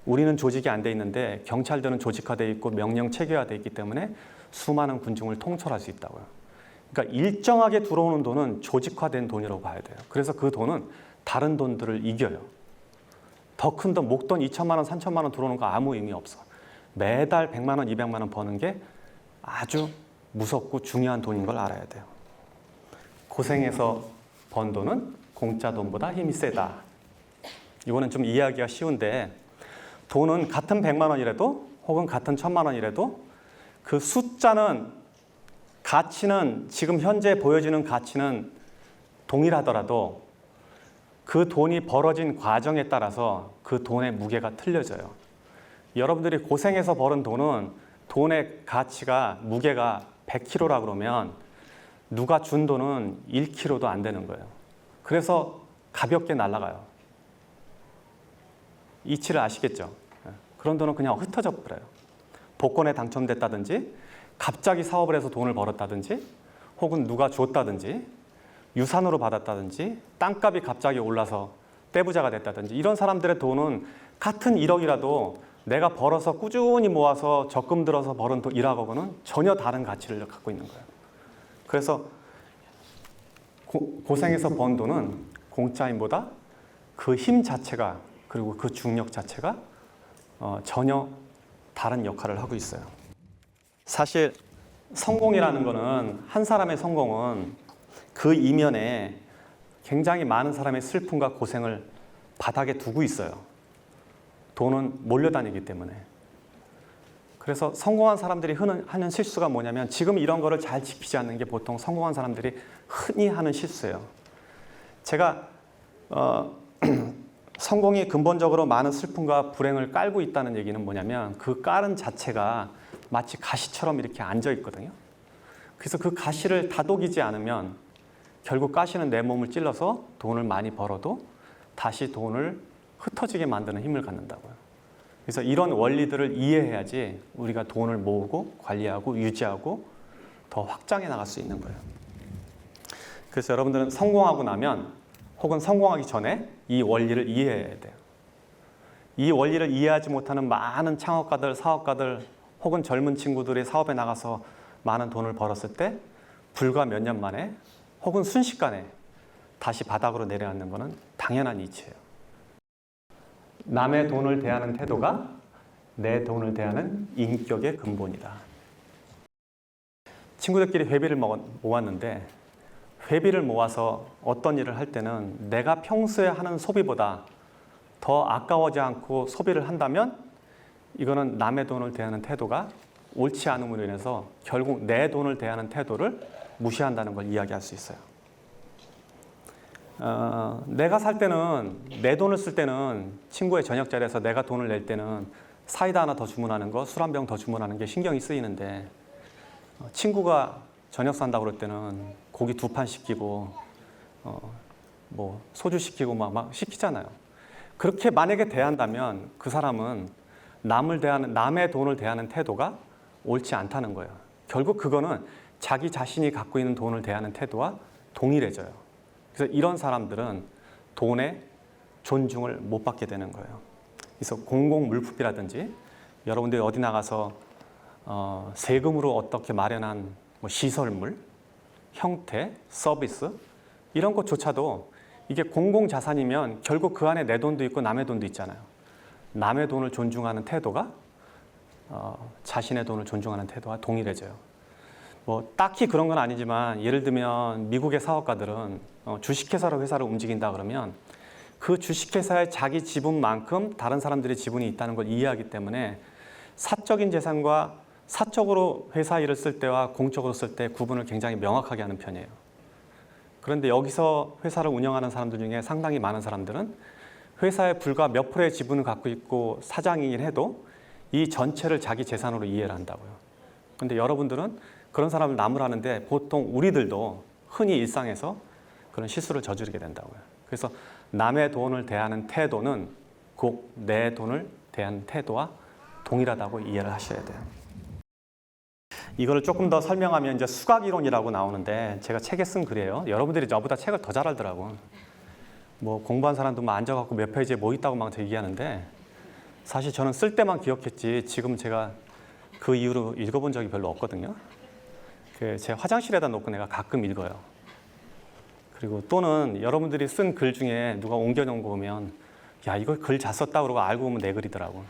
우리는 조직이 안 돼 있는데 경찰들은 조직화되어 있고 명령 체계화되어 있기 때문에 수많은 군중을 통솔할 수 있다고요. 그러니까 일정하게 들어오는 돈은 조직화된 돈이라고 봐야 돼요. 그래서 그 돈은 다른 돈들을 이겨요. 더 큰 돈, 목돈 2천만 원, 3천만 원 들어오는 거 아무 의미 없어. 매달 100만 원, 200만 원 버는 게 아주 무섭고 중요한 돈인 걸 알아야 돼요. 고생해서 번 돈은 공짜 돈보다 힘이 세다. 이거는 좀 이해하기가 쉬운데 돈은 같은 100만 원이라도 혹은 같은 1000만 원이라도 그 숫자는 가치는 지금 현재 보여지는 가치는 동일하더라도 그 돈이 벌어진 과정에 따라서 그 돈의 무게가 틀려져요. 여러분들이 고생해서 벌은 돈은 돈의 가치가 무게가 100kg라 그러면 누가 준 돈은 1kg도 안 되는 거예요. 그래서 가볍게 날아가요. 이치를 아시겠죠? 그런 돈은 그냥 흩어져 버려요. 복권에 당첨됐다든지 갑자기 사업을 해서 돈을 벌었다든지 혹은 누가 줬다든지 유산으로 받았다든지 땅값이 갑자기 올라서 떼부자가 됐다든지 이런 사람들의 돈은 같은 1억이라도 내가 벌어서 꾸준히 모아서 적금 들어서 벌은 돈 1억하고는 전혀 다른 가치를 갖고 있는 거예요. 그래서 고생해서 번 돈은 공짜임보다 그 힘 자체가 그리고 그 중력 자체가 전혀 다른 역할을 하고 있어요. 사실 성공이라는 거는 한 사람의 성공은 그 이면에 굉장히 많은 사람의 슬픔과 고생을 바닥에 두고 있어요. 돈은 몰려다니기 때문에. 그래서 성공한 사람들이 하는 실수가 뭐냐면 지금 이런 거를 잘 지키지 않는 게 보통 성공한 사람들이 흔히 하는 실수예요. 제가 성공이 근본적으로 많은 슬픔과 불행을 깔고 있다는 얘기는 뭐냐면 그 깔은 자체가 마치 가시처럼 이렇게 앉아 있거든요. 그래서 그 가시를 다독이지 않으면 결국 가시는 내 몸을 찔러서 돈을 많이 벌어도 다시 돈을 흩어지게 만드는 힘을 갖는다고요. 그래서 이런 원리들을 이해해야지 우리가 돈을 모으고 관리하고 유지하고 더 확장해 나갈 수 있는 거예요. 그래서 여러분들은 성공하고 나면 혹은 성공하기 전에 이 원리를 이해해야 돼요. 이 원리를 이해하지 못하는 많은 창업가들, 사업가들 혹은 젊은 친구들이 사업에 나가서 많은 돈을 벌었을 때 불과 몇 년 만에 혹은 순식간에 다시 바닥으로 내려앉는 것은 당연한 이치예요. 남의 돈을 대하는 태도가 내 돈을 대하는 인격의 근본이다. 친구들끼리 회비를 모았는데 회비를 모아서 어떤 일을 할 때는 내가 평소에 하는 소비보다 더 아까워지 않고 소비를 한다면 이거는 남의 돈을 대하는 태도가 옳지 않음으로 인해서 결국 내 돈을 대하는 태도를 무시한다는 걸 이야기할 수 있어요. 내가 살 때는 내 돈을 쓸 때는 친구의 저녁 자리에서 내가 돈을 낼 때는 사이다 하나 더 주문하는 거, 술 한 병 더 주문하는 게 신경이 쓰이는데 친구가 저녁 산다고 그럴 때는 고기 2판 시키고 뭐 소주 시키고 막 시키잖아요. 그렇게 만약에 대한다면 그 사람은 남의 돈을 대하는 태도가 옳지 않다는 거예요. 결국 그거는 자기 자신이 갖고 있는 돈을 대하는 태도와 동일해져요. 그래서 이런 사람들은 돈에 존중을 못 받게 되는 거예요. 그래서 공공물품이라든지 여러분들이 어디 나가서 세금으로 어떻게 마련한 뭐 시설물, 형태, 서비스 이런 것조차도 이게 공공자산이면 결국 그 안에 내 돈도 있고 남의 돈도 있잖아요. 남의 돈을 존중하는 태도가 자신의 돈을 존중하는 태도와 동일해져요. 뭐 딱히 그런 건 아니지만 예를 들면 미국의 사업가들은 주식회사로 회사를 움직인다 그러면 그 주식회사의 자기 지분만큼 다른 사람들의 지분이 있다는 걸 이해하기 때문에 사적인 재산과 사적으로 회사 일을 쓸 때와 공적으로 쓸 때 구분을 굉장히 명확하게 하는 편이에요. 그런데 여기서 회사를 운영하는 사람들 중에 상당히 많은 사람들은 회사에 불과 몇 프로의 지분을 갖고 있고 사장이긴 해도 이 전체를 자기 재산으로 이해를 한다고요. 그런데 여러분들은 그런 사람을 나무라는데 보통 우리들도 흔히 일상에서 그런 실수를 저지르게 된다고요. 그래서 남의 돈을 대하는 태도는 꼭 내 돈을 대하는 태도와 동일하다고 이해를 하셔야 돼요. 이거를 조금 더 설명하면 이제 수학이론이라고 나오는데 제가 책에 쓴 글이에요. 여러분들이 저보다 책을 더 잘 알더라고. 뭐 공부한 사람도 막 앉아갖고 몇 페이지에 뭐 있다고 막 얘기하는데 사실 저는 쓸 때만 기억했지 지금 제가 그 이후로 읽어본 적이 별로 없거든요. 제 화장실에다 놓고 내가 가끔 읽어요. 그리고 또는 여러분들이 쓴 글 중에 누가 옮겨놓은 거 보면 야 이거 글 잘 썼다 그러고 알고 보면 내 글이더라고.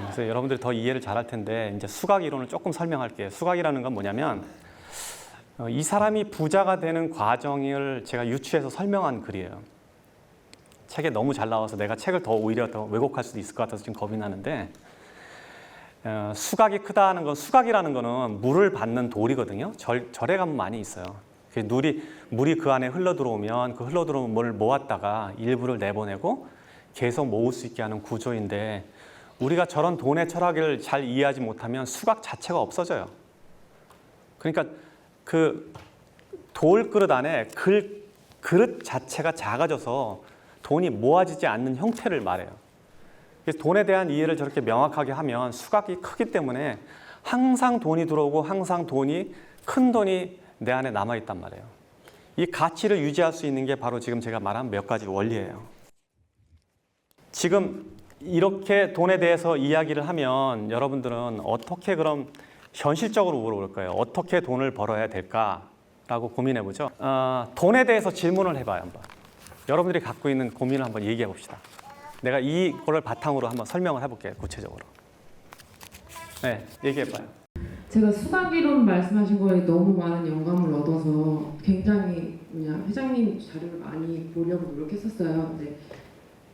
그래서 여러분들이 더 이해를 잘할 텐데 이제 수각 이론을 조금 설명할게요. 수각이라는 건 뭐냐면 이 사람이 부자가 되는 과정을 제가 유추해서 설명한 글이에요. 책에 너무 잘 나와서 내가 책을 더 오히려 더 왜곡할 수도 있을 것 같아서 지금 겁이 나는데 수각이 크다는 건 수각이라는 거는 물을 받는 돌이거든요. 절에 가면 많이 있어요. 물이 그 안에 흘러 들어오면 그 흘러 들어오는 물을 모았다가 일부를 내보내고 계속 모을 수 있게 하는 구조인데 우리가 저런 돈의 철학을 잘 이해하지 못하면 수각 자체가 없어져요. 그러니까 그 돌 그릇 안에 그릇 자체가 작아져서 돈이 모아지지 않는 형태를 말해요. 그래서 돈에 대한 이해를 저렇게 명확하게 하면 수각이 크기 때문에 항상 돈이 들어오고 항상 큰 돈이 내 안에 남아있단 말이에요. 이 가치를 유지할 수 있는 게 바로 지금 제가 말한 몇 가지 원리예요. 지금 이렇게 돈에 대해서 이야기를 하면 여러분들은 어떻게 그럼 현실적으로 물어볼 거예요. 어떻게 돈을 벌어야 될까라고 고민해보죠. 돈에 대해서 질문을 해봐요. 한번. 여러분들이 갖고 있는 고민을 한번 얘기해 봅시다. 내가 이거를 바탕으로 한번 설명을 해볼게요. 구체적으로. 네, 얘기해봐요. 제가 수학이론 말씀하신 거에 너무 많은 영감을 얻어서 굉장히 그냥 회장님 자료를 많이 보려고 노력했었어요. 근데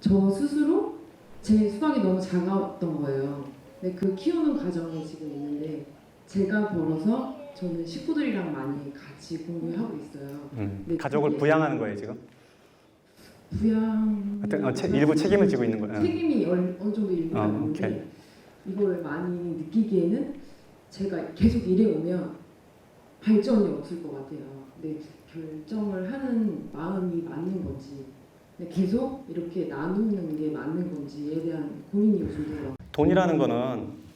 저 스스로 제 수학이 너무 작았던 거예요. 근데 그 키우는 과정이 지금 있는데 제가 벌어서 저는 식구들이랑 많이 같이 공부하고 있어요. 가족을 부양하는 거예요 지금? 부양... 일부 책임을 지고 있는 거예요? 책임이 어느 정도 일부가 있는데 이걸 많이 느끼기에는 제가 계속 일해오면 발전이 없을 것 같아요. 근데 결정을 하는 마음이 맞는 건지 계속 이렇게 나누는 게 맞는 건지에 대한 고민이 요즘 들어요. 돈이라는 거는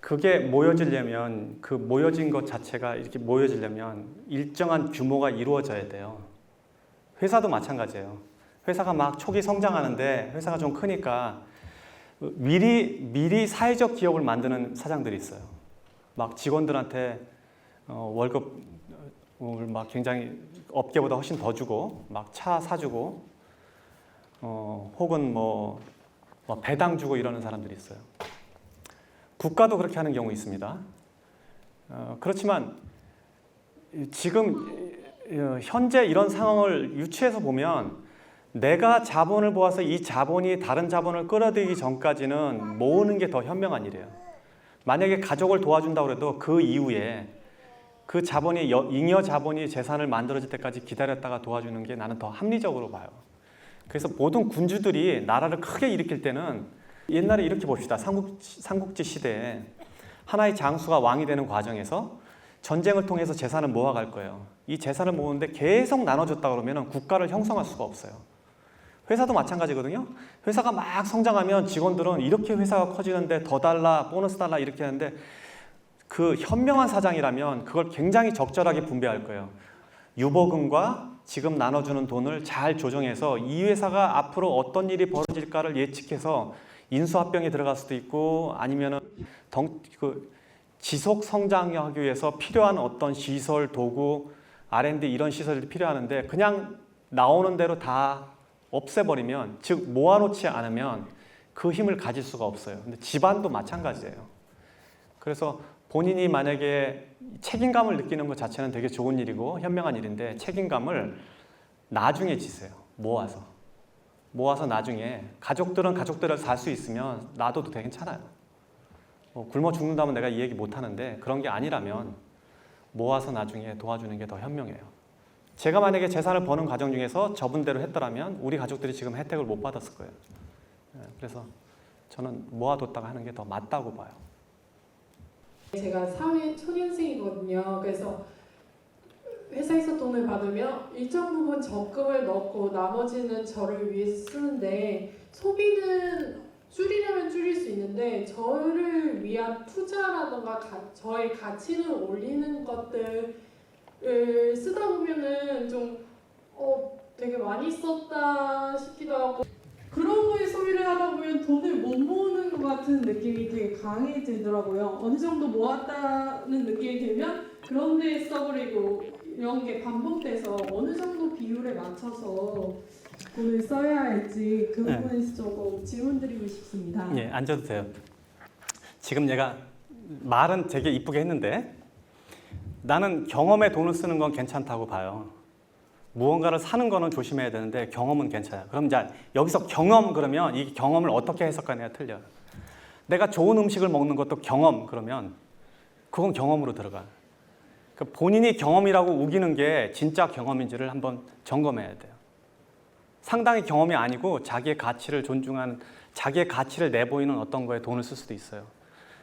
그게 모여지려면 그 모여진 것 자체가 이렇게 모여지려면 일정한 규모가 이루어져야 돼요. 회사도 마찬가지예요. 회사가 막 초기 성장하는데 회사가 좀 크니까 미리 사회적 기업을 만드는 사장들이 있어요. 막 직원들한테 월급을 막 굉장히 업계보다 훨씬 더 주고 막 차 사주고 혹은 뭐 배당 주고 이러는 사람들이 있어요. 국가도 그렇게 하는 경우 있습니다. 그렇지만 지금 현재 이런 상황을 유추해서 보면 내가 자본을 모아서 이 자본이 다른 자본을 끌어들이기 전까지는 모으는 게 더 현명한 일이에요. 만약에 가족을 도와준다고 해도 그 이후에 그 자본이 잉여 자본이 재산을 만들어질 때까지 기다렸다가 도와주는 게 나는 더 합리적으로 봐요. 그래서 모든 군주들이 나라를 크게 일으킬 때는 옛날에 이렇게 봅시다. 삼국지 시대에 하나의 장수가 왕이 되는 과정에서 전쟁을 통해서 재산을 모아갈 거예요. 이 재산을 모으는데 계속 나눠줬다 그러면 국가를 형성할 수가 없어요. 회사도 마찬가지거든요. 회사가 막 성장하면 직원들은 이렇게 회사가 커지는데 더 달라, 보너스 달라 이렇게 하는데 그 현명한 사장이라면 그걸 굉장히 적절하게 분배할 거예요. 유보금과 지금 나눠주는 돈을 잘 조정해서 이 회사가 앞으로 어떤 일이 벌어질까를 예측해서 인수합병에 들어갈 수도 있고 아니면은 지속 성장하기 위해서 필요한 어떤 시설, 도구, R&D 이런 시설들이 필요하는데 그냥 나오는 대로 다 없애버리면, 즉 모아놓지 않으면 그 힘을 가질 수가 없어요. 근데 집안도 마찬가지예요. 그래서 본인이 만약에 책임감을 느끼는 것 자체는 되게 좋은 일이고 현명한 일인데 책임감을 나중에 지세요. 모아서 나중에 가족들은 가족들을 살 수 있으면 놔둬도 되게 괜찮아요. 굶어 죽는다면 내가 이 얘기 못 하는데 그런 게 아니라면 모아서 나중에 도와주는 게 더 현명해요. 제가 만약에 재산을 버는 과정 중에서 저분대로 했더라면 우리 가족들이 지금 혜택을 못 받았을 거예요. 그래서 저는 모아뒀다가 하는 게 더 맞다고 봐요. 제가 사회 초년생이거든요. 그래서 회사에서 돈을 받으면 일정 부분 적금을 넣고 나머지는 저를 위해서 쓰는데 소비는 줄이려면 줄일 수 있는데 저를 위한 투자라든가 저의 가치를 올리는 것들을 쓰다 보면은 좀 되게 많이 썼다 싶기도 하고. 그런 거에 소비를 하다 보면 돈을 못 모으는 것 같은 느낌이 되게 강해지더라고요. 어느 정도 모았다는 느낌이 들면 그런 데에 써버리고 이런 게 반복돼서 어느 정도 비율에 맞춰서 돈을 써야 할지 그 네. 부분에서 조금 질문드리고 싶습니다. 예, 앉아도 돼요. 지금 얘가 말은 되게 이쁘게 했는데 나는 경험에 돈을 쓰는 건 괜찮다고 봐요. 무언가를 사는 거는 조심해야 되는데 경험은 괜찮아요. 그럼 이제 여기서 경험 그러면 이 경험을 어떻게 해석하느냐가 틀려요. 내가 좋은 음식을 먹는 것도 경험 그러면 그건 경험으로 들어가. 그러니까 본인이 경험이라고 우기는 게 진짜 경험인지를 한번 점검해야 돼요. 상당히 경험이 아니고 자기의 가치를 존중한 자기의 가치를 내보이는 어떤 거에 돈을 쓸 수도 있어요.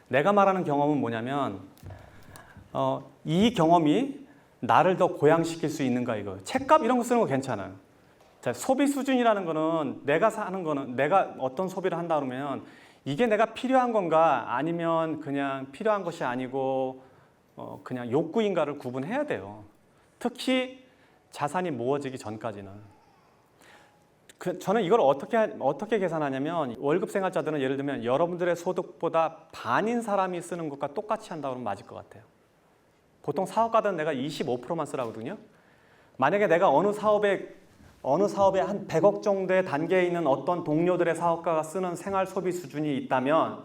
내가 말하는 경험은 뭐냐면 이 경험이 나를 더 고양시킬 수 있는가 이거. 책값 이런 거 쓰는 거 괜찮아요. 자, 소비 수준이라는 거는 내가 사는 거는 내가 어떤 소비를 한다 그러면 이게 내가 필요한 건가 아니면 그냥 필요한 것이 아니고 그냥 욕구인가를 구분해야 돼요. 특히 자산이 모아지기 전까지는. 저는 이걸 어떻게 계산하냐면 월급 생활자들은 예를 들면 여러분들의 소득보다 반인 사람이 쓰는 것과 똑같이 한다 그러면 맞을 것 같아요. 보통 사업가들은 내가 25%만 쓰라거든요. 만약에 내가 어느 사업에 한 100억 정도의 단계에 있는 어떤 동료들의 사업가가 쓰는 생활 소비 수준이 있다면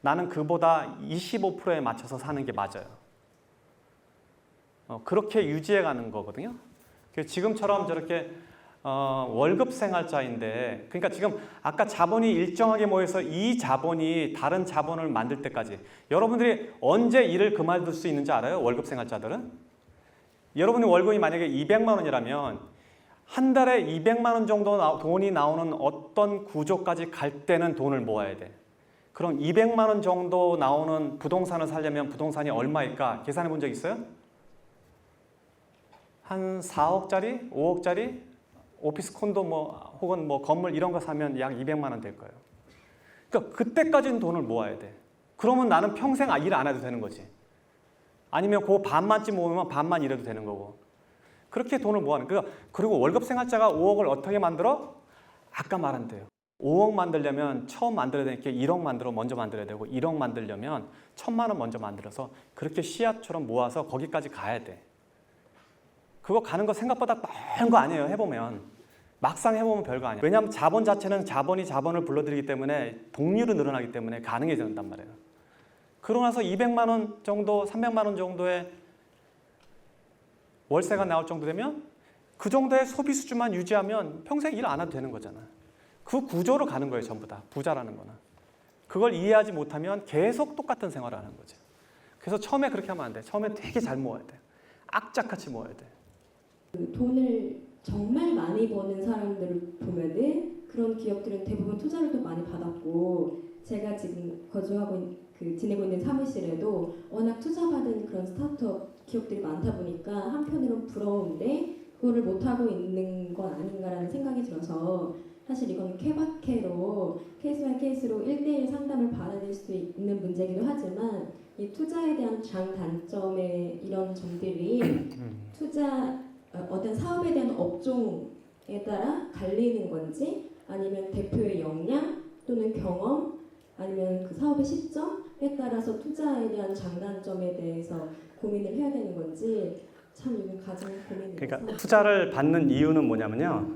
나는 그보다 25%에 맞춰서 사는 게 맞아요. 그렇게 유지해 가는 거거든요. 지금처럼 저렇게 월급 생활자인데 그러니까 지금 아까 자본이 일정하게 모여서 이 자본이 다른 자본을 만들 때까지 여러분들이 언제 일을 그만둘 수 있는지 알아요? 월급 생활자들은? 여러분의 월급이 만약에 200만 원이라면 한 달에 200만 원 정도 돈이 나오는 어떤 구조까지 갈 때는 돈을 모아야 돼. 그럼 200만 원 정도 나오는 부동산을 사려면 부동산이 얼마일까? 계산해 본 적 있어요? 한 4억짜리? 5억짜리? 오피스 콘도 혹은 건물 이런 거 사면 약 200만 원 될 거예요. 그러니까 그때까지는 돈을 모아야 돼. 그러면 나는 평생 일 안 해도 되는 거지. 아니면 그 반만쯤 모으면 반만 일해도 되는 거고. 그렇게 돈을 모아는 거예요. 그리고 월급 생활자가 5억을 어떻게 만들어? 아까 말한 대로. 5억 만들려면 처음 만들어야 되니까 1억 먼저 만들어야 되고 1억 만들려면 1,000만 원 먼저 만들어서 그렇게 씨앗처럼 모아서 거기까지 가야 돼. 그거 가는 거 생각보다 빠른 거 아니에요. 해보면. 막상 해보면 별거 아니에요. 왜냐하면 자본 자체는 자본이 자본을 불러들이기 때문에 동률은 늘어나기 때문에 가능해진단 말이에요. 그러고 나서 200만 원 정도, 300만 원 정도의 월세가 나올 정도 되면 그 정도의 소비 수준만 유지하면 평생 일 안 해도 되는 거잖아요. 그 구조로 가는 거예요. 전부 다. 부자라는 거는. 그걸 이해하지 못하면 계속 똑같은 생활을 하는 거죠. 그래서 처음에 그렇게 하면 안 돼. 처음에 되게 잘 모아야 돼. 악착같이 모아야 돼. 돈을 정말 많이 버는 사람들을 보면은 그런 기업들은 대부분 투자를 또 많이 받았고 제가 지금 지내고 있는 사무실에도 워낙 투자받은 그런 스타트업 기업들이 많다 보니까 한편으로는 부러운데 그거를 못하고 있는 건 아닌가라는 생각이 들어서 사실 이건 케바케로 케이스 바이 케이스로 1대1 상담을 받아낼 수 있는 문제이기도 하지만 이 투자에 대한 장단점의 이런 점들이 어떤 사업에 대한 업종에 따라 갈리는 건지 아니면 대표의 역량 또는 경험 아니면 그 사업의 시점에 따라서 투자에 대한 장단점에 대해서 고민을 해야 되는 건지 참 이건 가장 고민이 돼서 그러니까 투자를 받는 이유는 뭐냐면요.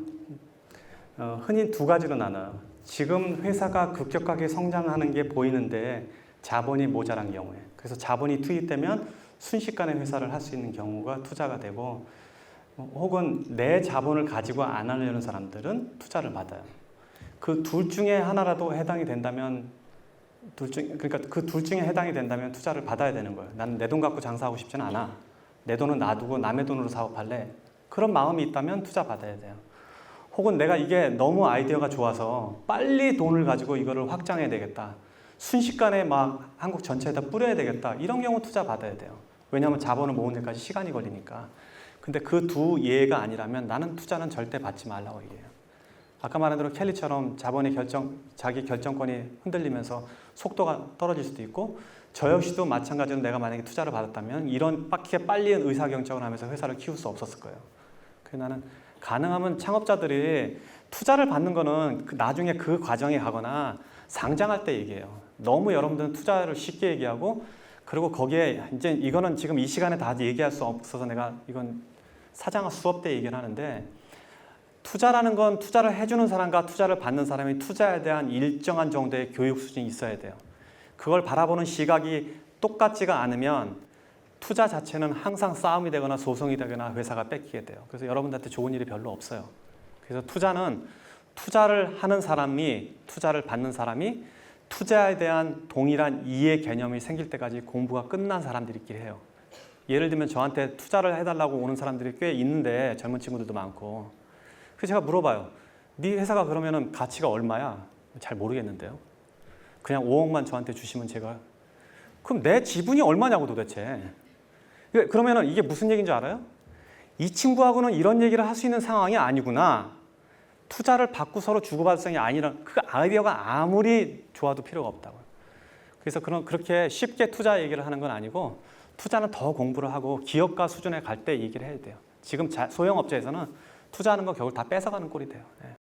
흔히 두 가지로 나눠요. 지금 회사가 급격하게 성장하는 게 보이는데 자본이 모자란 경우에 그래서 자본이 투입되면 순식간에 회사를 할 수 있는 경우가 투자가 되고 혹은 내 자본을 가지고 안 하려는 사람들은 투자를 받아요. 그 둘 중에 하나라도 해당이 된다면 그러니까 그 둘 중에 해당이 된다면 투자를 받아야 되는 거예요. 나는 내 돈 갖고 장사하고 싶지는 않아. 내 돈은 놔두고 남의 돈으로 사업할래. 그런 마음이 있다면 투자 받아야 돼요. 혹은 내가 이게 너무 아이디어가 좋아서 빨리 돈을 가지고 이거를 확장해야 되겠다. 순식간에 막 한국 전체에다 뿌려야 되겠다. 이런 경우 투자 받아야 돼요. 왜냐하면 자본을 모으는 데까지 시간이 걸리니까. 근데 그 두 예가 아니라면 나는 투자는 절대 받지 말라고 얘기해요. 아까 말한 대로 켈리처럼 자기 결정권이 흔들리면서 속도가 떨어질 수도 있고 저 역시도 마찬가지로 내가 만약에 투자를 받았다면 이렇게 빨리 의사결정을 하면서 회사를 키울 수 없었을 거예요. 그래서 나는 가능하면 창업자들이 투자를 받는 거는 나중에 그 과정에 가거나 상장할 때 얘기해요. 너무 여러분들은 투자를 쉽게 얘기하고 그리고 거기에 이제 이거는 지금 이 시간에 다 얘기할 수 없어서 내가 이건 사장아 수업 때 얘기를 하는데 투자라는 건 투자를 해주는 사람과 투자를 받는 사람이 투자에 대한 일정한 정도의 교육 수준이 있어야 돼요. 그걸 바라보는 시각이 똑같지가 않으면 투자 자체는 항상 싸움이 되거나 소송이 되거나 회사가 뺏기게 돼요. 그래서 여러분들한테 좋은 일이 별로 없어요. 그래서 투자는 투자를 하는 사람이 투자를 받는 사람이 투자에 대한 동일한 이해 개념이 생길 때까지 공부가 끝난 사람들끼리 해요. 예를 들면 저한테 투자를 해달라고 오는 사람들이 꽤 있는데 젊은 친구들도 많고 그래서 제가 물어봐요. 네 회사가 그러면은 가치가 얼마야? 잘 모르겠는데요. 그냥 5억만 저한테 주시면 제가 그럼 내 지분이 얼마냐고 도대체. 그러면은 이게 무슨 얘기인 줄 알아요? 이 친구하고는 이런 얘기를 할 수 있는 상황이 아니구나. 투자를 받고 서로 주고받을 상황이 아니라 그 아이디어가 아무리 좋아도 필요가 없다고요. 그래서 그렇게 쉽게 투자 얘기를 하는 건 아니고 투자는 더 공부를 하고 기업가 수준에 갈 때 얘기를 해야 돼요. 지금 소형업체에서는 투자하는 거 겨울 다 뺏어가는 꼴이 돼요. 네.